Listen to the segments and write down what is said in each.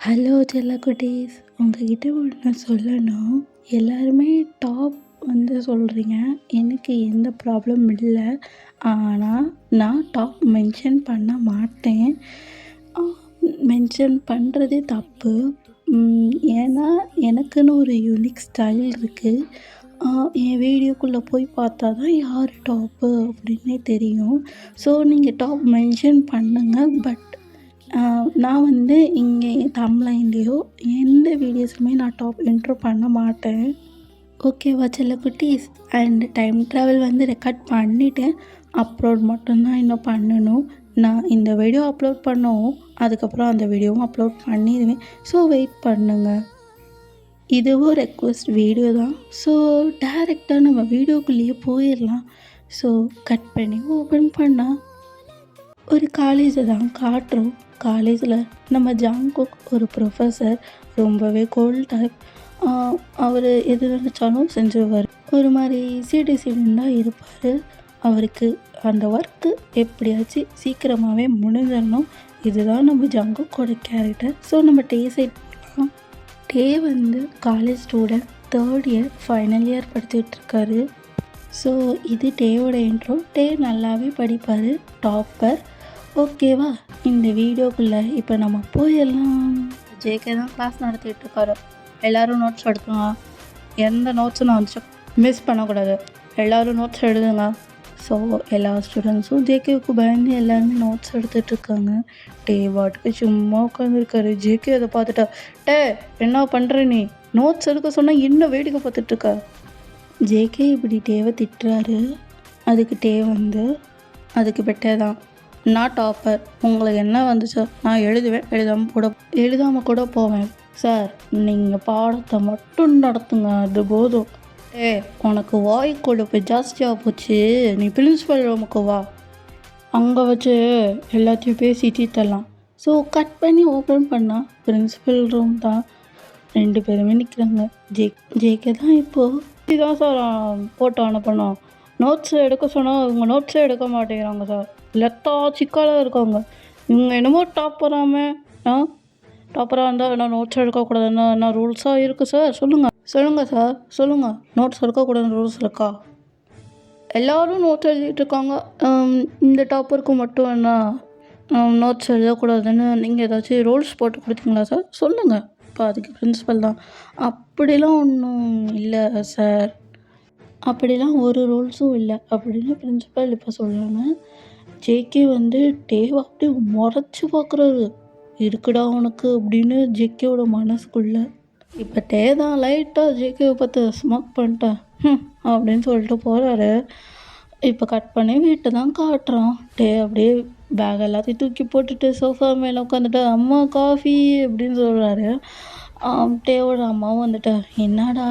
Hello செல்லக்குட்டீஸ், உங்ககிட்ட ஒன்று சொல்லணும். எல்லாருமே டாப் சொல்கிறீங்க. எனக்கு எந்த ப்ராப்ளம் இல்லை. ஆனால் நான் டாப் மென்ஷன் பண்ண மாட்டேன். மென்ஷன் பண்ணுறதே தப்பு. ஏன்னா எனக்குன்னு ஒரு யூனிக் ஸ்டைல் இருக்குது. என் வீடியோக்குள்ளே போய் பார்த்தா தான் யார் டாப்பு அப்படின்னே தெரியும். ஸோ நீங்கள் டாப் மென்ஷன் பண்ணுங்கள். பட் நான் இங்கே தமிழ்லையோ எந்த வீடியோஸுமே நான் டாப் என்ட்ரு பண்ண மாட்டேன். ஓகேவா செல்லக்குட்டீஸ்? அண்ட் டைம் ட்ராவல் ரெக்கார்ட் பண்ணிவிட்டேன். அப்லோட் மட்டும்தான் இன்னும் பண்ணணும். நான் இந்த வீடியோ அப்லோட் பண்ணவும் அதுக்கப்புறம் அந்த வீடியோவும் அப்லோட் பண்ணிடுவேன். ஸோ வெயிட் பண்ணுங்கள். இதுவும் ரெக்வஸ்ட் வீடியோ தான். ஸோ டேரெக்டாக நம்ம வீடியோக்குள்ளேயே போயிடலாம். ஸோ கட் பண்ணி ஓப்பன் பண்ணால் ஒரு காலேஜை தான் காட்டுறோம். காலேஜில் நம்ம ஜாங்குக் ஒரு ப்ரொஃபஸர், ரொம்பவே கோல்ட் டைப். அவர் எது நினச்சாலும் செஞ்சுருவார். ஒரு மாதிரி சீடுன்னு தான் இருப்பார். அவருக்கு அந்த ஒர்க்கு எப்படியாச்சும் சீக்கிரமாகவே முடிஞ்சிடணும். இதுதான் நம்ம ஜாங்குக்கோட கேரக்டர். ஸோ நம்ம டே சைட் போகலாம். Dey college student, 3rd year final year படிச்சுட்ருக்காரு. ஸோ இது டேவோட இன்ட்ரோ. டே நல்லாவே படிப்பார், டாப்பர். ஓகேவா? இந்த வீடியோக்குள்ளே இப்போ நம்ம போயிடலாம். ஜேகே தான் கிளாஸ் நடத்திட்டுருக்காரு. எல்லோரும் நோட்ஸ் எடுத்துங்க. எந்த நோட்ஸும் நான் மிஸ் பண்ணக்கூடாது. எல்லோரும் நோட்ஸ் எழுதுங்க. ஸோ எல்லா ஸ்டூடெண்ட்ஸும் ஜேகேவுக்கு பயந்து எல்லாருமே நோட்ஸ் எடுத்துகிட்ருக்காங்க. டே வாட்டுக்கு சும்மா உட்காந்துருக்காரு. ஜேகே அதை பார்த்துட்டா, டே என்ன பண்ணுற நீ? நோட்ஸ் எடுக்க சொன்னால் என்ன வேடிக்கை பார்த்துட்ருக்க? ஜேகே இப்படி டேவை திட்டுறாரு. அதுக்கு டே அதுக்கு பெட்டே தான், நான் டாப்பர், உங்களுக்கு என்ன வந்துச்சோ நான் எழுதுவேன், எழுதாமல் கூட போவேன். சார் நீங்கள் பாடத்தை மட்டும் நடத்துங்க, அது போதும். உனக்கு வாய் கொழுப்பு ஜாஸ்தியாக போச்சு. நீ பிரின்சிபல் ரூமுக்கு வா, அங்கே வச்சு எல்லாத்தையும் பேசி தீர்த்தரலாம். ஸோ கட் பண்ணி ஓப்பன் பண்ணால் பிரின்சிபல் ரூம் தான். 2 பேருமே நிற்கிறாங்க. ஜேகே தான் இப்போது இதுதான் சார் போட்டு அனுப்பணும். நோட்ஸ் எடுக்க சொன்னால் இவங்க நோட்ஸே எடுக்க மாட்டேங்கிறாங்க சார். லெத்தா சிக்காலாக இருக்காங்க. இவங்க என்னமோ டாப்பராக இருந்தால் என்ன நோட்ஸ் எடுக்கக்கூடாதுன்னு என்ன ரூல்ஸாக இருக்குது சார்? சொல்லுங்கள் சார், சொல்லுங்கள். நோட்ஸ் எடுக்கக்கூடாதுன்னு ரூல்ஸ் இருக்கா? எல்லோரும் நோட்ஸ் எழுதிட்டு இருக்காங்க. இந்த டாப்பருக்கு மட்டும் என்ன நோட்ஸ் எழுதக்கூடாதுன்னு நீங்கள் ஏதாச்சும் ரூல்ஸ் போட்டு கொடுத்தீங்களா சார்? சொல்லுங்கள். இப்போ அதுக்கு பிரின்சிபல் தான், அப்படிலாம் ஒன்றும் இல்லை சார், அப்படிலாம் ஒரு ரூல்ஸும் இல்லை அப்படின்னு பிரின்சிபல் இப்போ சொல்கிறாங்க. ஜேகே டேவை அப்படியே முறைச்சி பார்க்குறாரு. இருக்குடா உனக்கு அப்படின்னு ஜேகேவோட மனசுக்குள்ளே. இப்போ டே தான் லைட்டாக ஜேகேவை பார்த்து ஸ்மோக் பண்ணிட்டேன் அப்படின்னு சொல்லிட்டு போகிறாரு. இப்போ கட் பண்ணி வீட்டை தான் காட்டுறான். டே அப்படியே பேக் எல்லாத்தையும் தூக்கி போட்டுட்டு சோஃபா மேலே உட்காந்துட்டு அம்மா காஃபி அப்படின்னு சொல்கிறாரு. டேவோட அம்மாவும் என்னடா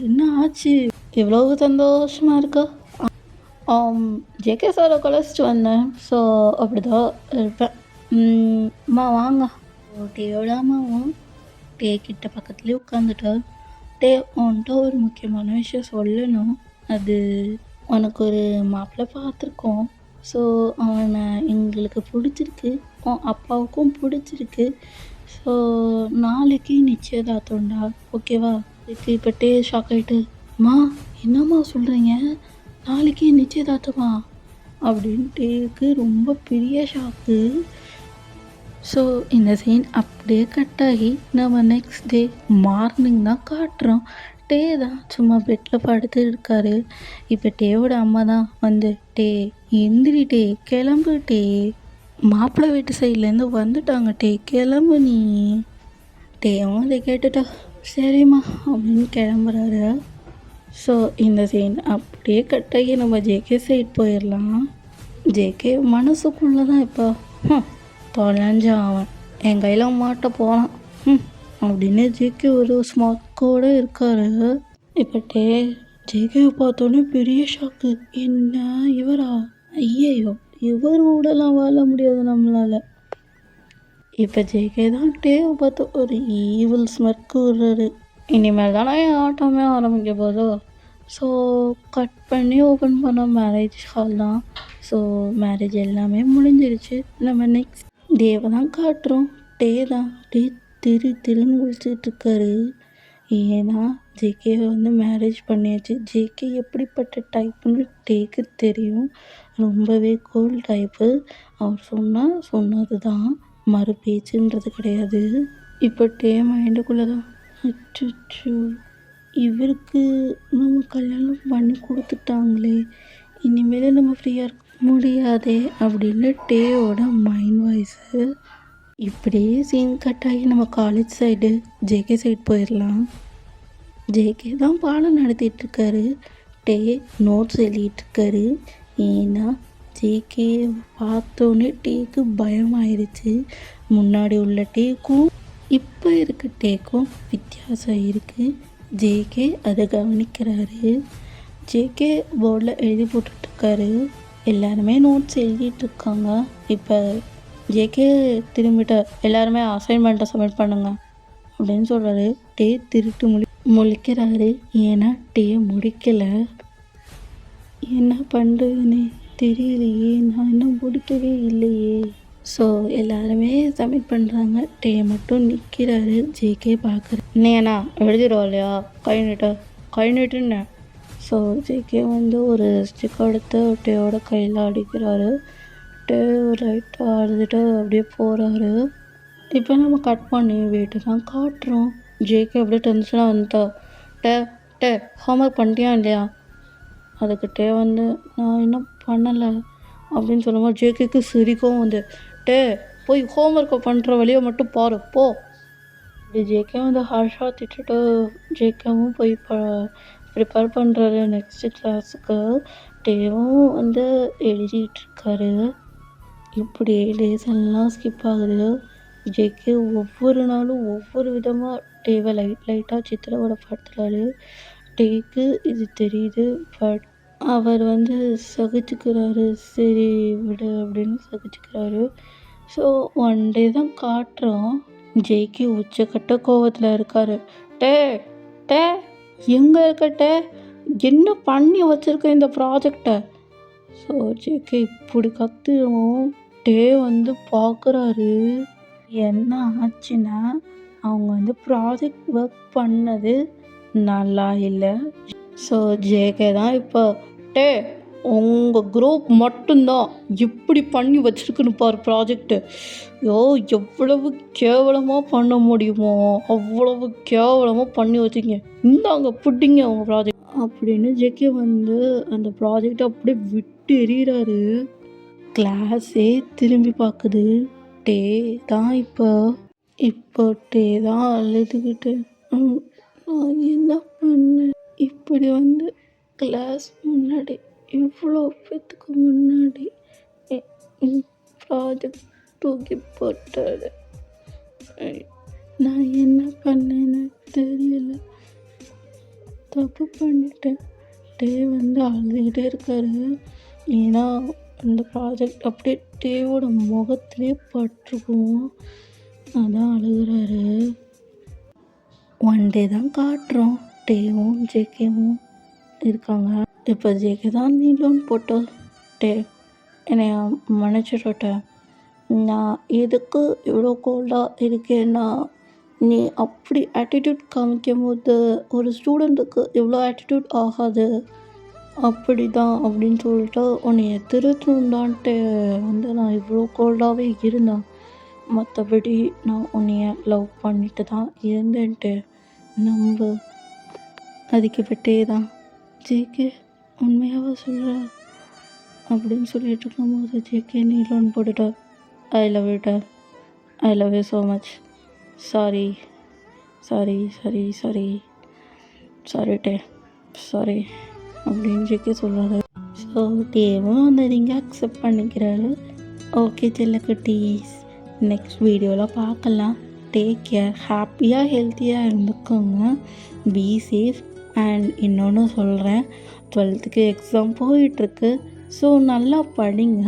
என்ன ஆச்சு, எவ்வளவு சந்தோஷமாக இருக்கா? ஜேகே சாரை கழிச்சிட்டு வந்தேன். ஸோ அப்படிதான் இருப்பேன். அம்மா வாங்க. டேயோட அம்மாவும் டே கிட்ட பக்கத்துலேயே உட்காந்துட்டா. டே உன்கிட்ட ஒரு முக்கியமான விஷயம் சொல்லணும். அது உனக்கு ஒரு மாப்பிள்ளை பார்த்துருக்கோம். ஸோ அவனை எங்களுக்கு பிடிச்சிருக்கு, அப்பாவுக்கும் பிடிச்சிருக்கு. ஸோ நாளைக்கு நிச்சயதார்த்தம்டா, ஓகேவா? இதுக்கு இப்போ டே ஷாக் ஆகிட்டு, அம்மா என்னம்மா சொல்கிறீங்க, நாளைக்கு நிச்சயதார்த்தமா அப்படின்ட்டு ரொம்ப பெரிய ஷாக்கு. ஸோ இந்த சீன் அப்படியே கட் ஆகி நம்ம நெக்ஸ்ட் டே மார்னிங் தான் காட்டுறோம். டே தான் சும்மா பெட்டில் படுத்து இருக்காரு. இப்போ டேவோட அம்மா தான் டே எந்திரி, டே கிளம்பு, டே மாப்பிள்ளை வீட்டு சைட்லேருந்து வந்துட்டாங்க, டே கிளம்பு நீ. டேவும் அதை கேட்டுட்டா சரிம்மா அப்படின்னு கிளம்புறாரு. ஸோ இந்த சீன் அப்படியே கட்டாகி நம்ம ஜேகே சைட் போயிடலாம். ஜேகே மனசுக்குள்ளே தான் இப்போ தொலைஞ்ச அவன் என் கையில் மாட்ட போகிறான் அப்படின்னு ஜேகே ஒரு ஸ்மார்க்கோடு இருக்காரு. இப்போ ஜேகேவை பார்த்தோன்னே பெரிய ஷாக்கு. என்ன இவரா? ஐயையோ, இவர் கூடலாம் வாழ முடியாது நம்மளால். இப்போ ஜேகே தான் டேவை பார்த்து ஒரு ஈவில் ஸ்மர்க்கு விடுறாரு. இனிமேல் தானே என் ஆட்டமே ஆரம்பிக்க போதோ. ஸோ கட் பண்ணி ஓப்பன் பண்ண மேரேஜ் ஹால் தான். ஸோ மேரேஜ் எல்லாமே முடிஞ்சிருச்சு. நம்ம நெக்ஸ்ட் டேவை தான் காட்டுறோம். டே திருன்னு முழிச்சிட்ருக்காரு. ஏன்னா ஜேகேவை வந்து மேரேஜ் பண்ணியாச்சு. ஜேகே எப்படிப்பட்ட டைப்புன்னு டேக்கு தெரியும். ரொம்பவே கூல் டைப்பு. அவர் சொன்னது தான், மறு பேச்சுன்றது கிடையாது. இப்போ டே மைண்டுக்குள்ளே தான், அச்சோ இவருக்கு நம்ம கல்யாணம் பண்ணி கொடுத்துட்டாங்களே, இனிமேல் நம்ம ஃப்ரீயாக இருக்க முடியாதே அப்படின்னு டேயோட மைண்ட் வாய்ஸு. இப்படியே சீன் கட் ஆகி நம்ம காலேஜ் சைடு ஜேகே சைடு போயிடலாம். ஜேகே தான் பாடம் நடத்திட்டுருக்காரு. டே நோட்ஸ் எழுதிட்டுருக்காரு. ஏன்னா ஜேகே பார்த்தோன்னே டேக்கு பயமாயிருச்சு. முன்னாடி உள்ள டேக்கும் இப்போ இருக்க டேக்கும் வித்தியாசம் இருக்குது. ஜேகே அதை கவனிக்கிறாரு. ஜேகே போர்டில் எழுதி போட்டுட்ருக்காரு. எல்லாருமே நோட்ஸ் எழுதிட்டுருக்காங்க. இப்போ ஜேகே திரும்பிட்ட எல்லாருமே அசைன்மெண்ட்டை சப்மிட் பண்ணுங்க அப்படின்னு சொல்கிறாரு. டே திருட்டு முழிக்கிறாரு. ஏன்னா டே முடிக்கலை. என்ன பண்ணுறதுன்னு தெரியலையே, நான் இன்னும் முடிக்கவே இல்லையே. ஸோ எல்லாருமே சப்மிட் பண்ணுறாங்க. டே மட்டும் நிற்கிறாரு. ஜேகே பார்க்குற என்னையண்ணா எழுதிடுவா இல்லையா, கை நீட்டுன்னு. ஸோ ஜேகே வந்து ஒரு ஸ்டிக் எடுத்து டேயோட கையில் அடிக்கிறாரு. டே லைட்டாக அழுதுட்டு அப்படியே போகிறாரு. இப்போ நம்ம கட் பண்ணி வீட்டு தான் காட்டுறோம். ஜேகே அப்படியே டென்ஷனாக வந்துட்டா, டே ஹோம்ஒர்க் பண்ணிட்டியா இல்லையா? அதுக்கு டே வந்து நான் இன்னும் பண்ணலை அப்படின்னு சொல்லும்போது ஜேகேக்கு சிரிக்கவும் வந்து, டே போய் ஹோம்ஒர்க்கை பண்ணுற வழியை மட்டும் பாரு போ. இப்படி ஜேகே வந்து ஹர்ஷாக திட்டுட்டு ஜேகேவும் போய் ப்ரிப்பேர் பண்ணுறாரு நெக்ஸ்ட்டு கிளாஸுக்கு. டேவும் வந்து எழுதிட்டுருக்காரு. இப்படி டேஸ் எல்லாம் ஸ்கிப் ஆகுது. ஜேகே ஒவ்வொரு நாளும் ஒவ்வொரு விதமாக டேவை லைட்டாக சித்திரவதை படுத்துறாரு. டேக்கு இது தெரியுது. பட் அவர் வந்து சகிச்சுக்கிறாரு. சரி விடு அப்படின்னு சகிச்சுக்கிறாரு. ஸோ ஒன் டே தான் காட்டுறோம். ஜேகே உச்சக்கட்ட கோவத்தில் இருக்கார். டே எங்கே இருக்க? என்ன பண்ணி வச்சுருக்க இந்த ப்ராஜெக்டை? ஸோ ஜேகே இப்படி கத்துவோம். டே வந்து பார்க்குறாரு. என்ன ஆச்சுன்னா, அவங்க வந்து ப்ராஜெக்ட் ஒர்க் பண்ணது நல்லா இல்லை. ஸோ ஜேகே தான் இப்போ, டே உங்கள் குரூப் மட்டும்தான் இப்படி பண்ணி வச்சுருக்குன்னு பாரு ப்ராஜெக்டு. எவ்வளவு கேவலமாக பண்ண முடியுமோ அவ்வளவு கேவலமாக பண்ணி வச்சுங்க, இந்தாங்க பிடிங்க உங்கள் ப்ராஜெக்ட் அப்படின்னு ஜேகே வந்து அந்த ப்ராஜெக்டை அப்படியே விட்டு எறிகிறாரு. கிளாஸே திரும்பி பார்க்குது. டே தான் இப்போ டே தான் அழுதுகிட்டு, நான் என்ன பண்ணேன்? இப்படி வந்து கிளாஸ் முன்னாடி இவ்வளோ பேத்துக்கு முன்னாடி ப்ராஜெக்ட் தூக்கி போட்டாரு. நான் என்ன பண்ணேன்னு தெரியல, தப்பு பண்ணிட்டேன். டே வந்து அழுதுகிட்டே இருக்காரு. ஏன்னா அந்த ப்ராஜெக்ட் அப்படியே டேவோட முகத்திலே பட்டிருக்கும். அதான் அழுகுறாரு. ஒன் டே தான் காட்டுறோம். டேவும் ஜேகேவும் இருக்காங்க. இப்போ ஜேகே தான் நீ லோன் போட்டோ, டே என்னை மன்னிச்சிட்ட. நான் எதுக்கு இவ்வளோ கோல்டாக இருக்கேன்னா, நீ அப்படி ஆட்டிடியூட் காமிக்கும் போது ஒரு ஸ்டூடெண்ட்டுக்கு இவ்வளோ ஆட்டிடியூட் ஆகாது, அப்படி தான் அப்படின்னு சொல்லிட்டு உன்னைய திருத்தணுண்டான்ட்டு வந்து நான் இவ்வளோ கோல்டாகவே இருந்தேன். மற்றபடி நான் உன்னைய லவ் பண்ணிட்டு தான் இருந்தேன்ட்டு நம்பு. அதுக்குப்பட்டே தான் ஜேகே உண்மையாக சொல்கிற அப்படின்னு சொல்லிட்டு இருக்கும்போது ஜேகே நீ லோன் போட்டுட்டா. I love you so much. Sorry day sorry அப்படின்னு ஜேகே சொல்கிறாரு. ஸோ டேவும் அந்த ரிங்கை அக்செப்ட் பண்ணிக்கிறாரு. ஓகே செல்லக்குட்டீஸ், நெக்ஸ்ட் வீடியோவில் பார்க்கலாம். டேக் கேர், ஹாப்பியாக ஹெல்த்தியாக இருந்துக்கோங்க, பி சேஃப். அண்ட் இன்னொன்று சொல்கிறேன், 12th எக்ஸாம் போயிட்டுருக்கு. ஸோ நல்லா படிங்க.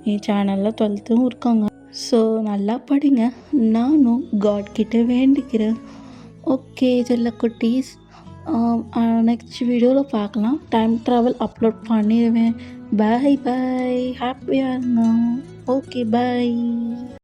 என் சேனலில் 12th இருக்காங்க. ஸோ நல்லா படிங்க. நானும் காட்கிட்ட வேண்டிக்கிறேன். ஓகே செல்லக்குட்டீஸ், நெக்ஸ்ட் வீடியோவில் பார்க்கலாம். டைம் ட்ராவல் அப்லோட் பண்ணிடுவேன். பாய் ஹாப்பியாக இருங்க. Okay bye.